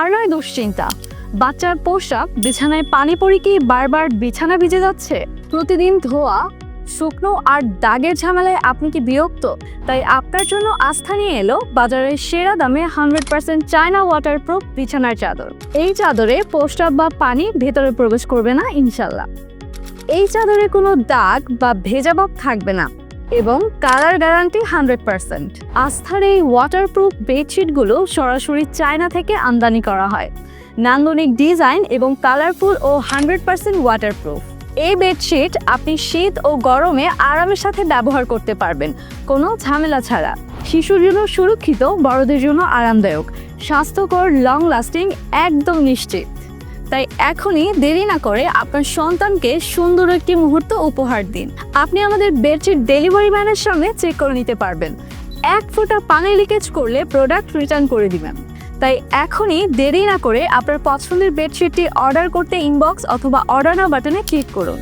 আর নয় দুশ্চিন্তা, বাচ্চার পোশাক বিছানায় পানি পড়ে কি বারবার বিছানা ভিজে যাচ্ছে? প্রতিদিন ধোয়া, শুকনো আর দাগের ঝামেলায় আপনি কি বিরক্ত? তাই আপনার জন্য আস্থা নিয়ে এলো বাজারের সেরা দামে 100% চায়না ওয়াটারপ্রুফ বিছানার চাদর। এই চাদরে প্রস্রাব বা পানি ভেতরে প্রবেশ করবে না ইনশাল্লাহ। এই চাদরে কোনো দাগ বা ভেজা ভাব থাকবে না এবং কালার গ্যারান্টি 100%। আস্থার এই ওয়াটারপ্রুফ বেডশিটগুলো সরাসরি চায়না থেকে আমদানি করা হয়। নান্দনিক ডিজাইন এবং কালারফুল ও 100% ওয়াটারপ্রুফ। এই বেডশিট আপনি শীত ও গরমে আরামের সাথে ব্যবহার করতে পারবেন, কোনো ঝামেলা ছাড়া। শিশুর জন্য সুরক্ষিত, বড়দের জন্য আরামদায়ক, স্বাস্থ্যকর, লং লাস্টিং, একদম নিশ্চিত। তাই এখনই দেরি না করে আপনার সন্তানকে সুন্দর একটি মুহূর্ত উপহার দিন। আপনি আমাদের বেডশিট ডেলিভারি ম্যানের সঙ্গে চেক করে নিতে পারবেন। 1 ফোঁটা পানি লিকেজ করলে প্রোডাক্ট রিটার্ন করে দিবেন। তাই এখনই দেরি না করে আপনার পছন্দের বেডশিটটি অর্ডার করতে ইনবক্স অথবা অর্ডার নাও বাটনে ক্লিক করুন।